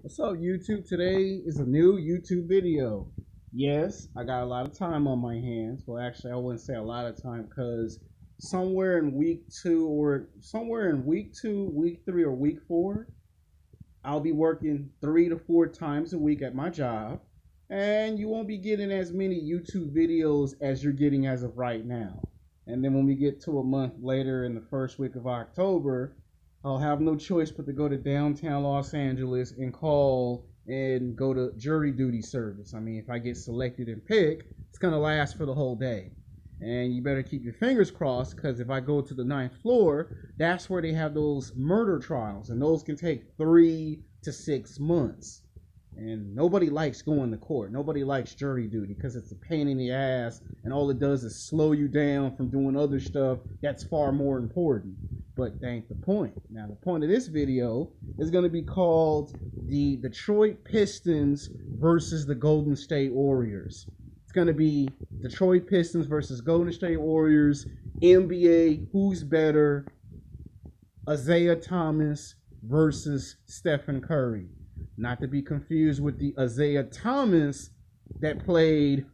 What's up, YouTube? Today is a new YouTube video. Yes, I got a lot of time on my hands. Well, actually, I wouldn't say a lot of time because somewhere in week 3, or week 4, I'll be working 3 to 4 times a week at my job, and you won't be getting as many YouTube videos as you're getting as of right now. And then when we get to a month later in the first week of October, I'll have no choice but to go to downtown Los Angeles and call and go to jury duty service. I mean, if I get selected and picked, it's going to last for the whole day. And you better keep your fingers crossed, because if I go to the 9th floor, that's where they have those murder trials. And those can take 3 to 6 months. And nobody likes going to court. Nobody likes jury duty because it's a pain in the ass. And all it does is slow you down from doing other stuff that's far more important. But that ain't the point. Now, the point of this video is going to be called the Detroit Pistons versus the Golden State Warriors. It's going to be Detroit Pistons versus Golden State Warriors, NBA, who's better, Isaiah Thomas versus Stephen Curry. Not to be confused with the Isaiah Thomas that played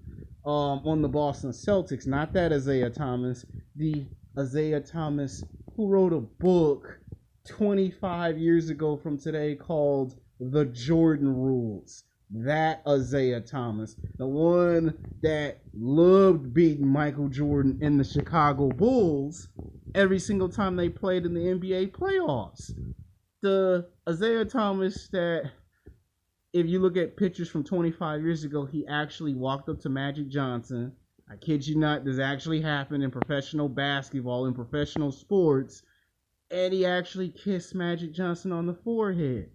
on the Boston Celtics. Not that Isaiah Thomas. The Isaiah Thomas who wrote a book 25 years ago from today called The Jordan Rules. That Isaiah Thomas, the one that loved beating Michael Jordan and the Chicago Bulls every single time they played in the NBA playoffs. The Isaiah Thomas that, if you look at pictures from 25 years ago, he actually walked up to Magic Johnson. I kid you not, this actually happened in professional basketball, in professional sports, and he actually kissed Magic Johnson on the forehead.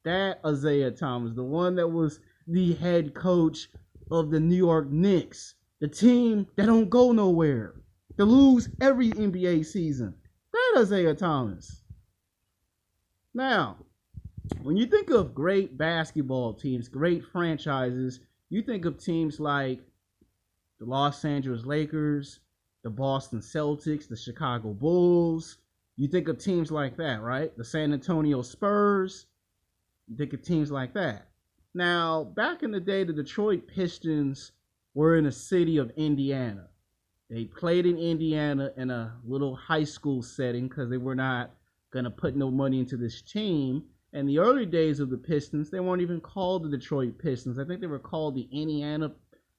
That Isaiah Thomas, the one that was the head coach of the New York Knicks, the team that don't go nowhere, to lose every NBA season. That Isaiah Thomas. Now, when you think of great basketball teams, great franchises, you think of teams like the Los Angeles Lakers, the Boston Celtics, the Chicago Bulls. You think of teams like that, right? The San Antonio Spurs. You think of teams like that. Now, back in the day, the Detroit Pistons were in the city of Indiana. They played in Indiana in a little high school setting because they were not going to put no money into this team. In the early days of the Pistons, they weren't even called the Detroit Pistons. I think they were called the Indiana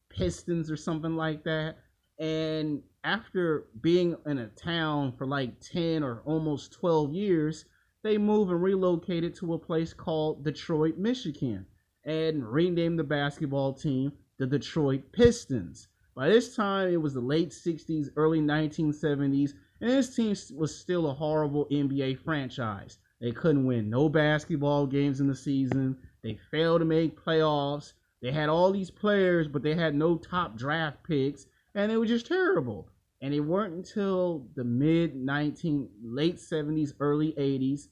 Pistons or something like that. And after being in a town for like 10 or almost 12 years, they moved and relocated to a place called Detroit, Michigan, and renamed the basketball team the Detroit Pistons. By this time, it was the late 60s, early 1970s, and this team was still a horrible NBA franchise. They couldn't win no basketball games in the season. They failed to make playoffs. They had all these players, but they had no top draft picks, and it was just terrible. And it weren't until the late 70s, early 80s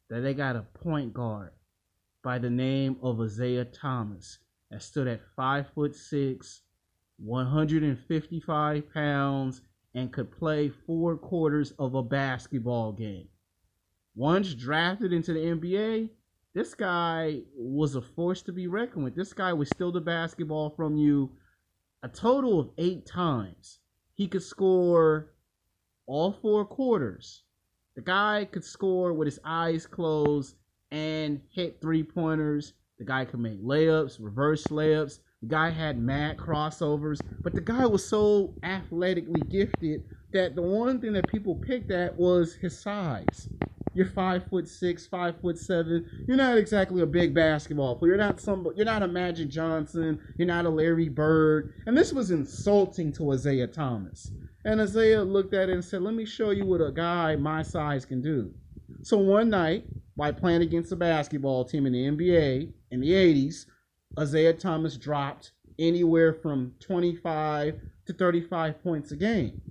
that they got a point guard by the name of Isaiah Thomas that stood at 5'6", 155 pounds, and could play 4 quarters of a basketball game. Once drafted into the NBA, this guy was a force to be reckoned with. This guy would steal the basketball from you a total of 8 times. He could score all 4 quarters. The guy could score with his eyes closed and hit 3-pointers. The guy could make layups, reverse layups. The guy had mad crossovers. But the guy was so athletically gifted that the one thing that people picked at was his size. You're 5'6", 5'7". You're not exactly a big basketball player. You're not a Magic Johnson. You're not a Larry Bird. And this was insulting to Isaiah Thomas. And Isaiah looked at it and said, "Let me show you what a guy my size can do." So one night, by playing against a basketball team in the NBA in the 80s, Isaiah Thomas dropped anywhere from 25 to 35 points a game.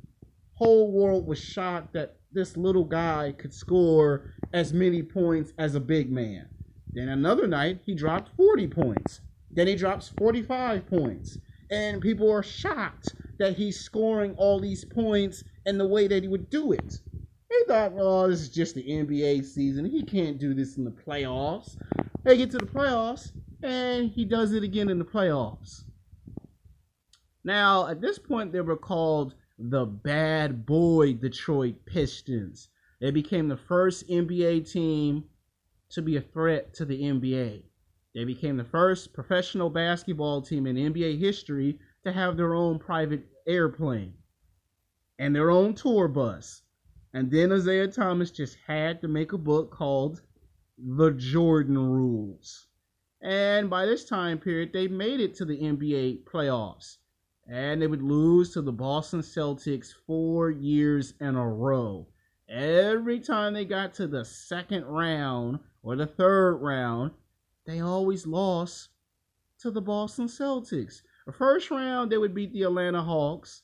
Whole world was shocked that this little guy could score as many points as a big man. Then another night, he dropped 40 points. Then he drops 45 points. And people are shocked that he's scoring all these points and the way that he would do it. They thought, oh, this is just the NBA season. He can't do this in the playoffs. They get to the playoffs, and he does it again in the playoffs. Now, at this point, they were called the Bad Boy Detroit Pistons. They became the first NBA team to be a threat to the NBA. They became the first professional basketball team in NBA history to have their own private airplane and their own tour bus. And then Isaiah Thomas just had to make a book called The Jordan Rules. And by this time period, they made it to the NBA playoffs. And they would lose to the Boston Celtics 4 years in a row. Every time they got to the second round or the third round, they always lost to the Boston Celtics. The first round, they would beat the Atlanta Hawks.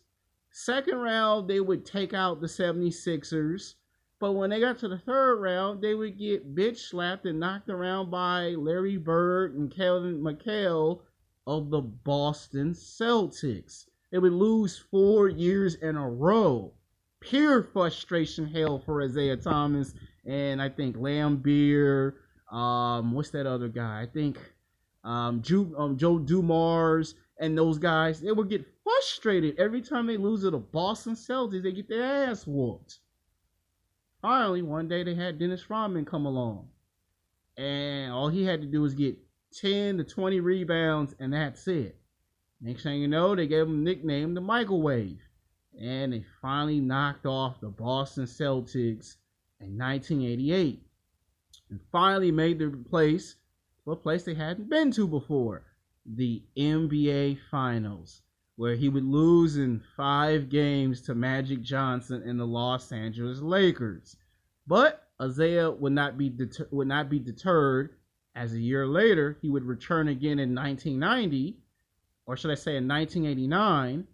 Second round, they would take out the 76ers. But when they got to the third round, they would get bitch slapped and knocked around by Larry Bird and Kevin McHale of the Boston Celtics. They would lose 4 years in a row. Pure frustration hell for Isaiah Thomas and I think Lambeer. What's that other guy? I think Joe Dumars and those guys. They would get frustrated every time they lose to the Boston Celtics. They get their ass whooped. Finally, one day they had Dennis Rodman come along. And all he had to do was get 10 to 20 rebounds, and that's it. Next thing you know, they gave him a nickname, the Microwave. And they finally knocked off the Boston Celtics in 1988. And finally made their place to a place they hadn't been to before. The NBA Finals, where he would lose in 5 games to Magic Johnson and the Los Angeles Lakers. But Isaiah would not be deterred, as a year later he would return again in 1990, or should I say in 1989,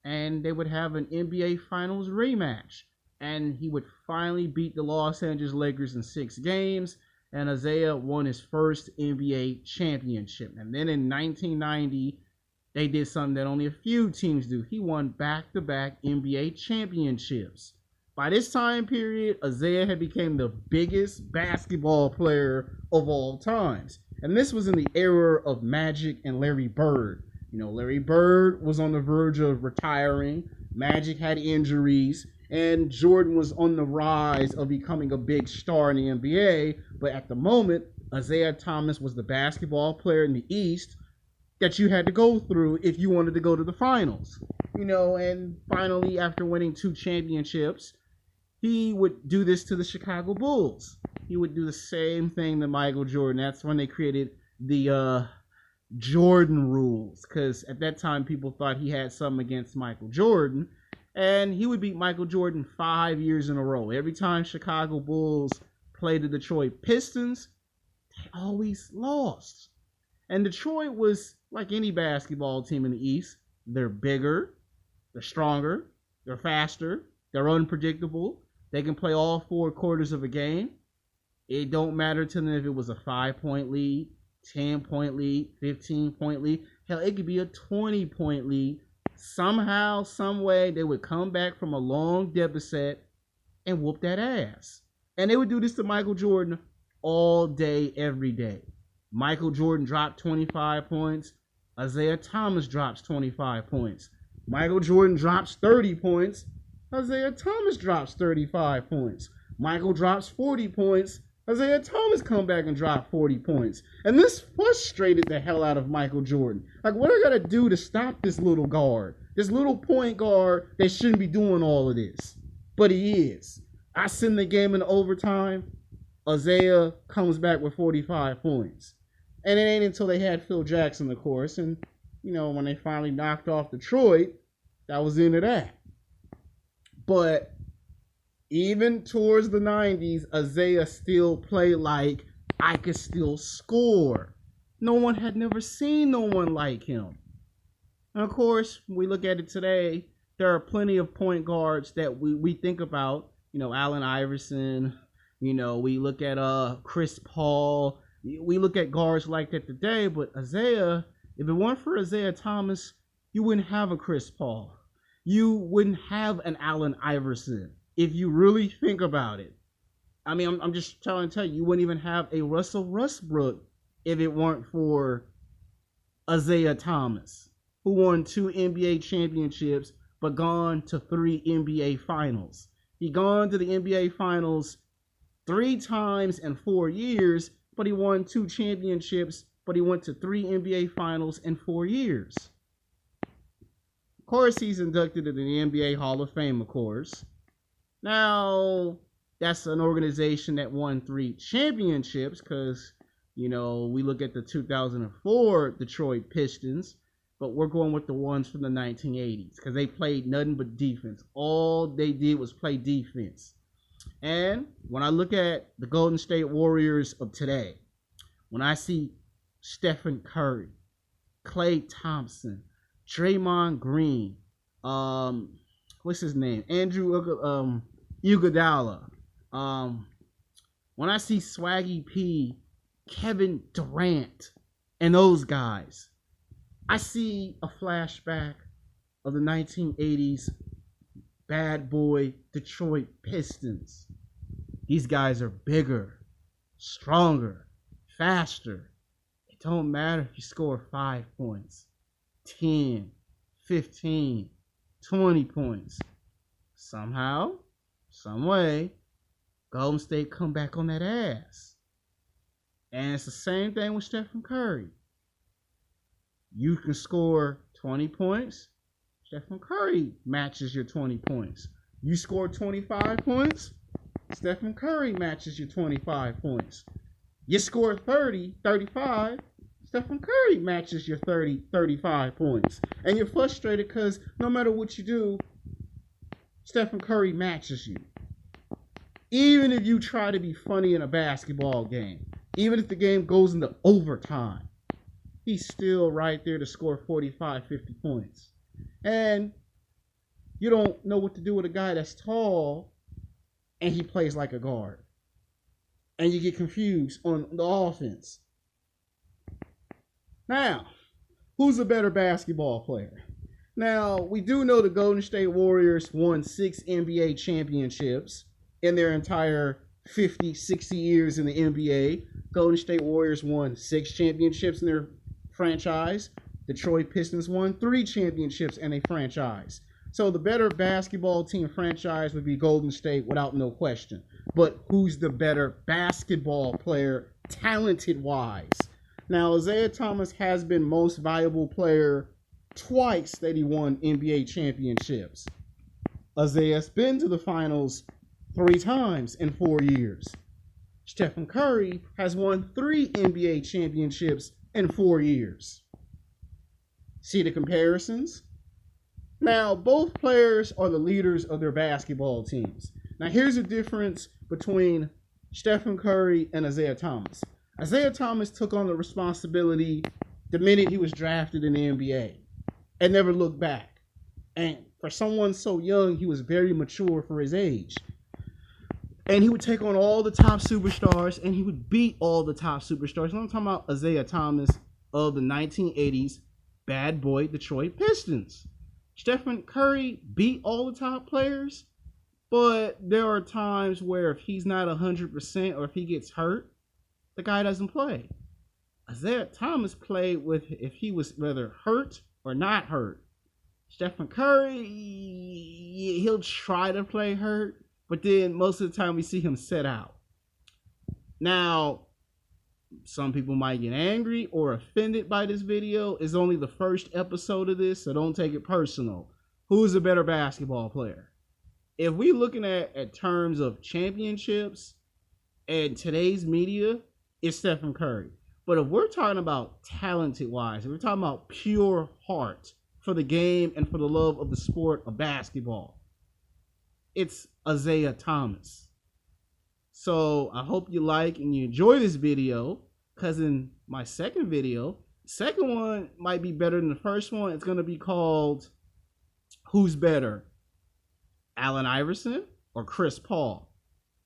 and they would have an NBA Finals rematch. And he would finally beat the Los Angeles Lakers in 6 games, and Isaiah won his first NBA championship. And then in 1990, they did something that only a few teams do. He won back-to-back NBA championships. By this time period, Isaiah had become the biggest basketball player of all times. And this was in the era of Magic and Larry Bird. You know, Larry Bird was on the verge of retiring. Magic had injuries. And Jordan was on the rise of becoming a big star in the NBA. But at the moment, Isaiah Thomas was the basketball player in the East that you had to go through if you wanted to go to the finals. You know, and finally, after winning 2 championships, he would do this to the Chicago Bulls. He would do the same thing to Michael Jordan. That's when they created the Jordan rules. Because at that time, people thought he had something against Michael Jordan. And he would beat Michael Jordan 5 years in a row. Every time Chicago Bulls played the Detroit Pistons, they always lost. And Detroit was like any basketball team in the East. They're bigger, they're stronger, they're faster, they're unpredictable. They can play all 4 quarters of a game. It don't matter to them if it was a 5-point lead, 10-point lead, 15-point lead. Hell, it could be a 20-point lead. Somehow, some way, they would come back from a long deficit and whoop that ass. And they would do this to Michael Jordan all day, every day. Michael Jordan dropped 25 points. Isaiah Thomas drops 25 points. Michael Jordan drops 30 points. Isaiah Thomas drops 35 points. Michael drops 40 points. Isaiah Thomas come back and drop 40 points. And this frustrated the hell out of Michael Jordan. Like, what I gotta do to stop this little guard? This little point guard that shouldn't be doing all of this. But he is. I send the game in overtime. Isaiah comes back with 45 points. And it ain't until they had Phil Jackson, of course. And, you know, when they finally knocked off Detroit, that was the end of that. But even towards the 90s, Isaiah still played like I could still score. No one had never seen no one like him. And of course, we look at it today, there are plenty of point guards that we think about. You know, Allen Iverson. You know, we look at Chris Paul. We look at guards like that today. But Isaiah, if it weren't for Isaiah Thomas, you wouldn't have a Chris Paul. You wouldn't have an Allen Iverson. If you really think about it. I mean, I'm just trying to tell you, you wouldn't even have a Russell Westbrook if it weren't for Isaiah Thomas, who won 2 NBA championships but gone to 3 NBA finals. He gone to the NBA finals 3 times in 4 years, but he won 2 championships, but he went to 3 NBA finals in 4 years. Of course, he's inducted into the NBA Hall of Fame, of course. Now, that's an organization that won 3 championships because, you know, we look at the 2004 Detroit Pistons, but we're going with the ones from the 1980s because they played nothing but defense. All they did was play defense. And when I look at the Golden State Warriors of today, when I see Stephen Curry, Klay Thompson, Draymond Green, what's his name? Andrew Iguodala. When I see Swaggy P, Kevin Durant, and those guys, I see a flashback of the 1980s bad boy Detroit Pistons. These guys are bigger, stronger, faster. It don't matter if you score 5 points, 10, 15, 20 points. Somehow, some way, Golden State come back on that ass. And it's the same thing with Stephen Curry. You can score 20 points. Stephen Curry matches your 20 points. You score 25 points. Stephen Curry matches your 25 points. You score 30, 35. Stephen Curry matches your 30, 35 points. And you're frustrated because no matter what you do, Stephen Curry matches you. Even if you try to be funny in a basketball game, even if the game goes into overtime, he's still right there to score 45, 50 points. And you don't know what to do with a guy that's tall and he plays like a guard. And you get confused on the offense. Now, who's a better basketball player? Now, we do know the Golden State Warriors won 6 NBA championships in their entire 50, 60 years in the NBA. Golden State Warriors won 6 championships in their franchise. Detroit Pistons won 3 championships in a franchise. So the better basketball team franchise would be Golden State without no question. But who's the better basketball player, talented-wise? Now, Isaiah Thomas has been most valuable player twice that he won NBA championships. Isaiah's been to the finals 3 times in 4 years. Stephen Curry has won 3 NBA championships in 4 years. See the comparisons? Now, both players are the leaders of their basketball teams. Now, here's the difference between Stephen Curry and Isaiah Thomas. Isaiah Thomas took on the responsibility the minute he was drafted in the NBA and never looked back. And for someone so young, he was very mature for his age. And he would take on all the top superstars, and he would beat all the top superstars. And I'm talking about Isaiah Thomas of the 1980s bad boy Detroit Pistons. Stephen Curry beat all the top players, but there are times where if he's not 100% or if he gets hurt, the guy doesn't play. Isaiah Thomas played with if he was whether hurt or not hurt. Stephen Curry, he'll try to play hurt, but then most of the time we see him sit out. Now, some people might get angry or offended by this video. It's only the first episode of this, so don't take it personal. Who's a better basketball player? If we're looking at terms of championships and today's media, it's Stephen Curry. But if we're talking about talented-wise, if we're talking about pure heart for the game and for the love of the sport of basketball, it's Isaiah Thomas. So I hope you like and you enjoy this video, because in my second video, second one might be better than the first one. It's going to be called Who's Better, Allen Iverson or Chris Paul?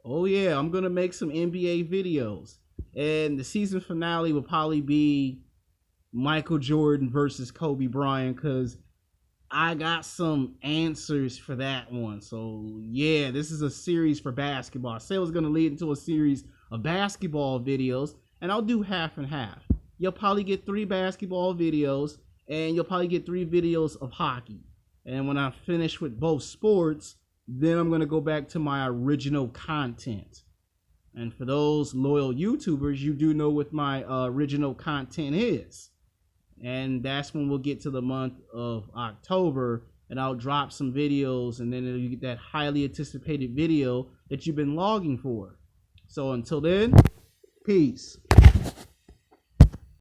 Oh yeah, I'm going to make some NBA videos. And the season finale will probably be Michael Jordan versus Kobe Bryant, because I got some answers for that one. So yeah, this is a series for basketball. I said it was going to lead into a series of basketball videos, and I'll do half and half. you'll probably get 3 basketball videos, and you'll probably get 3 videos of hockey. And when I finish with both sports, then I'm going to go back to my original content. And for those loyal YouTubers, you do know what my original content is. And that's when we'll get to the month of October, and I'll drop some videos, and then you get that highly anticipated video that you've been logging for. So until then, peace.